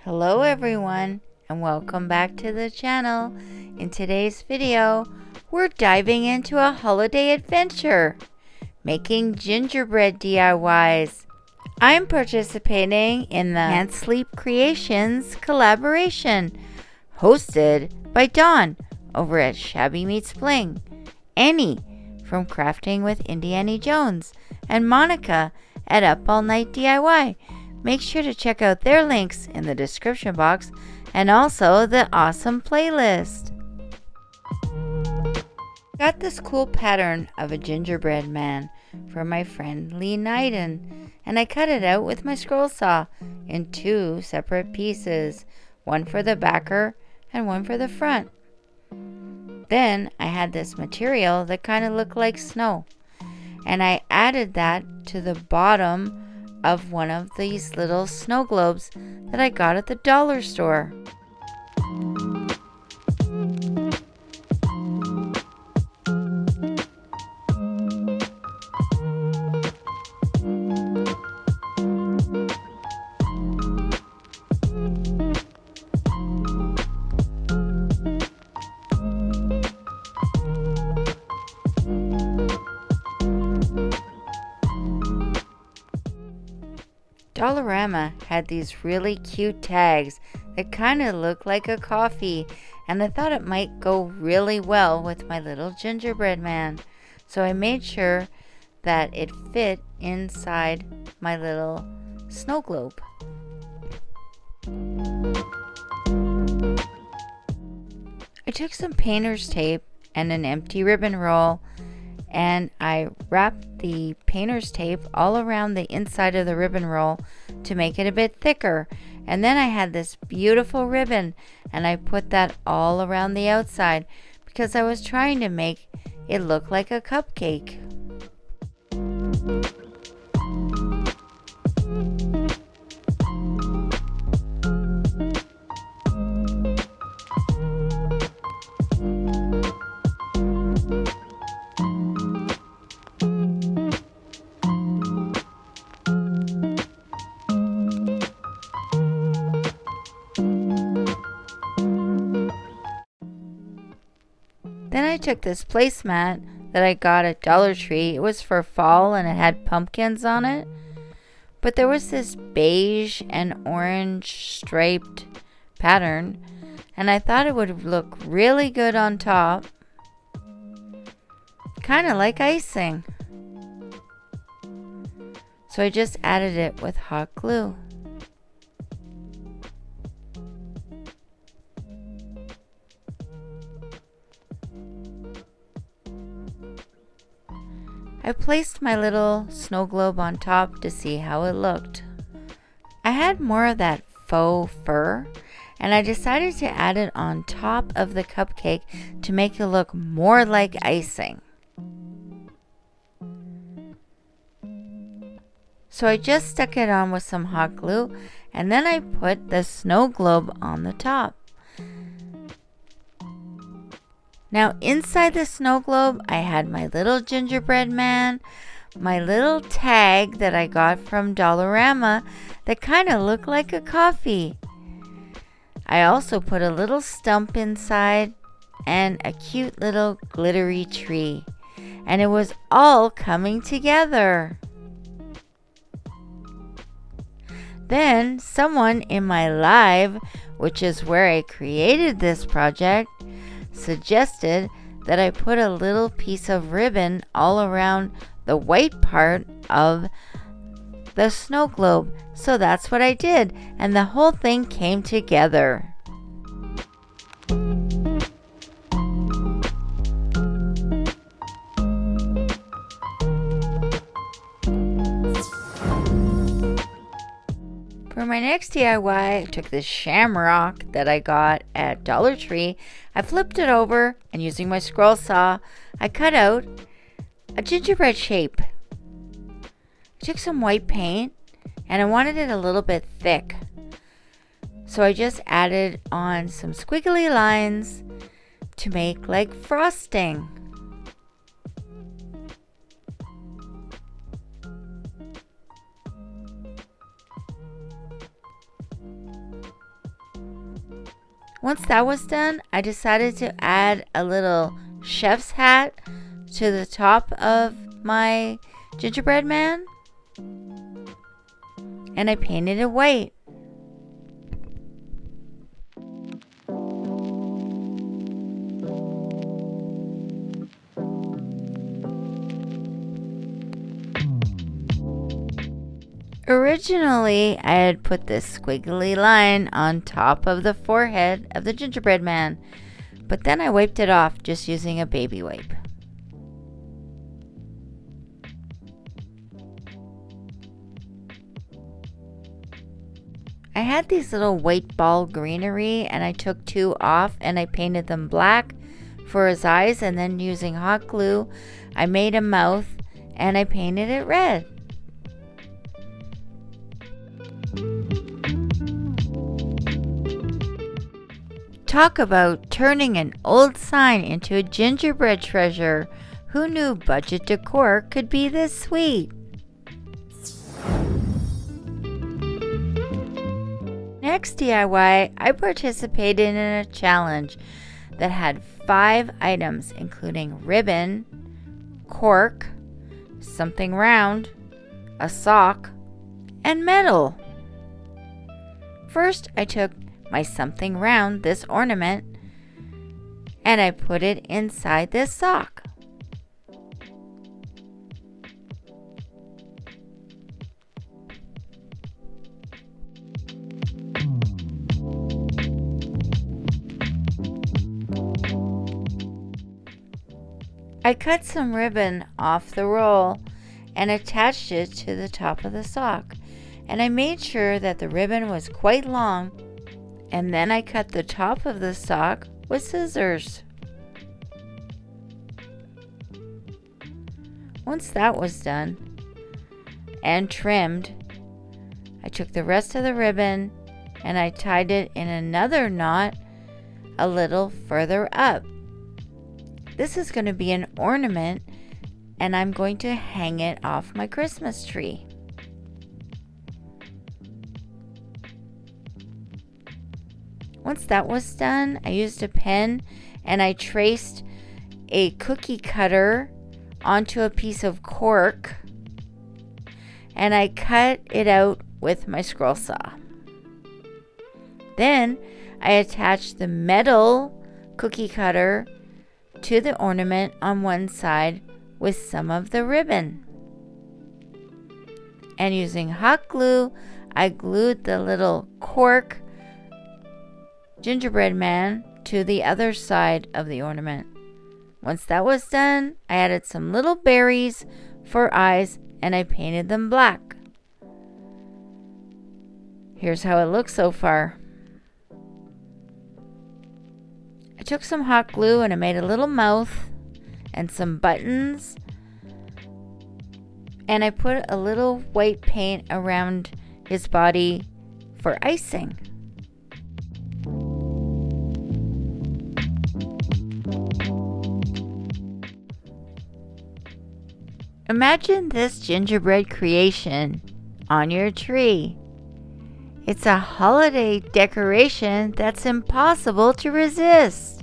Hello everyone, and welcome back to the channel. In today's video, we're diving into a holiday adventure, making gingerbread DIYs. I'm participating in the Hand Sleep Creations collaboration, hosted by Dawn over at Shabby Meets Bling, Annie from Crafting with Indiana Jones, and Monica at Up All Night DIY. Make sure to check out their links in the description box and also the awesome playlist. Got this cool pattern of a gingerbread man from my friend Lee Nyden, and I cut it out with my scroll saw in two separate pieces, one for the backer and one for the front. Then I had this material that kind of looked like snow, and I added that to the bottom of one of these little snow globes that I got at the dollar store. Dollarama had these really cute tags that kind of look like a coffee, and I thought it might go really well with my little gingerbread man. So I made sure that it fit inside my little snow globe. I took some painter's tape and an empty ribbon roll, and I wrapped the painter's tape all around the inside of the ribbon roll to make it a bit thicker. And then I had this beautiful ribbon, and I put that all around the outside because I was trying to make it look like a cupcake. Then I took this placemat that I got at Dollar Tree. It was for fall and it had pumpkins on it. But there was this beige and orange striped pattern, and I thought it would look really good on top. Kind of like icing. So I just added it with hot glue. I placed my little snow globe on top to see how it looked. I had more of that faux fur, and I decided to add it on top of the cupcake to make it look more like icing. So I just stuck it on with some hot glue, and then I put the snow globe on the top. Now inside the snow globe, I had my little gingerbread man, my little tag that I got from Dollarama that kind of looked like a coffee. I also put a little stump inside and a cute little glittery tree, and it was all coming together. Then someone in my live, which is where I created this project, suggested that I put a little piece of ribbon all around the white part of the snow globe. So that's what I did, and the whole thing came together. For my next DIY, I took this shamrock that I got at Dollar Tree. I flipped it over, and using my scroll saw, I cut out a gingerbread shape. I took some white paint, and I wanted it a little bit thick. So I just added on some squiggly lines to make like frosting. Once that was done, I decided to add a little chef's hat to the top of my gingerbread man, and I painted it white. Originally, I had put this squiggly line on top of the forehead of the gingerbread man, but then I wiped it off just using a baby wipe. I had these little white ball greenery, and I took 2 off and I painted them black for his eyes, and then using hot glue I made a mouth and I painted it red. Talk about turning an old sign into a gingerbread treasure. Who knew budget decor could be this sweet? Next DIY, I participated in a challenge that had 5 items, including ribbon, cork, something round, a sock, and metal. First, I took my something round, this ornament, and I put it inside this sock. I cut some ribbon off the roll and attached it to the top of the sock, and I made sure that the ribbon was quite long, and then I cut the top of the sock with scissors. Once that was done and trimmed, I took the rest of the ribbon and I tied it in another knot a little further up. This is going to be an ornament, and I'm going to hang it off my Christmas tree. Once that was done, I used a pen and I traced a cookie cutter onto a piece of cork, and I cut it out with my scroll saw. Then I attached the metal cookie cutter to the ornament on one side with some of the ribbon. And using hot glue, I glued the little cork gingerbread man to the other side of the ornament. Once that was done, I added some little berries for eyes and I painted them black. Here's how it looks so far. I took some hot glue and I made a little mouth and some buttons, and I put a little white paint around his body for icing. Imagine this gingerbread creation on your tree. It's a holiday decoration that's impossible to resist.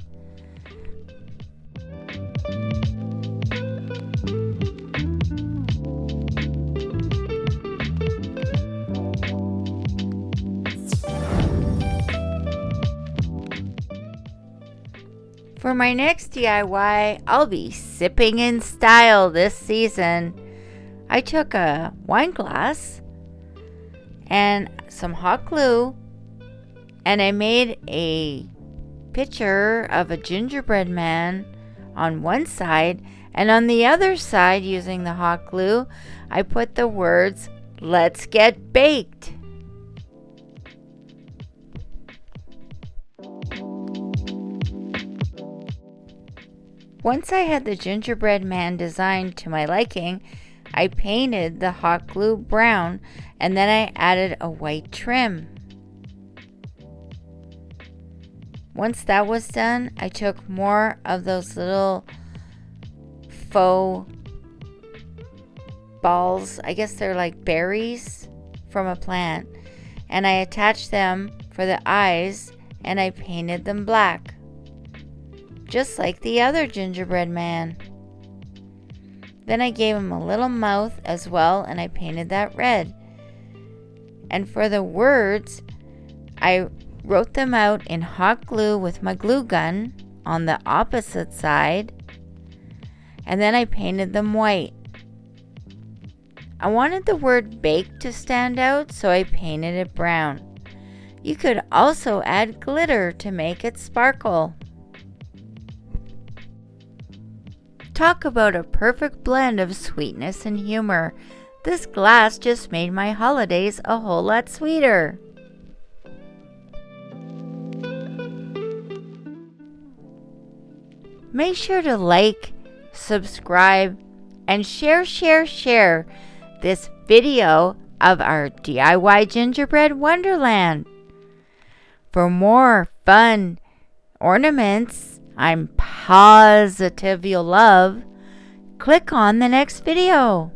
For my next DIY, I'll be sipping in style this season. I took a wine glass and some hot glue, and I made a picture of a gingerbread man on one side, and on the other side, using the hot glue, I put the words, "Let's get baked." Once I had the gingerbread man designed to my liking, I painted the hot glue brown, and then I added a white trim. Once that was done, I took more of those little faux balls, I guess they're like berries from a plant, and I attached them for the eyes and I painted them black, just like the other gingerbread man. Then I gave him a little mouth as well, and I painted that red. And for the words, I wrote them out in hot glue with my glue gun on the opposite side, and then I painted them white. I wanted the word bake to stand out, so I painted it brown. You could also add glitter to make it sparkle. Talk about a perfect blend of sweetness and humor. This glass just made my holidays a whole lot sweeter. Make sure to like, subscribe, and share this video of our DIY gingerbread wonderland. For more fun ornaments I'm positive you'll love, click on the next video.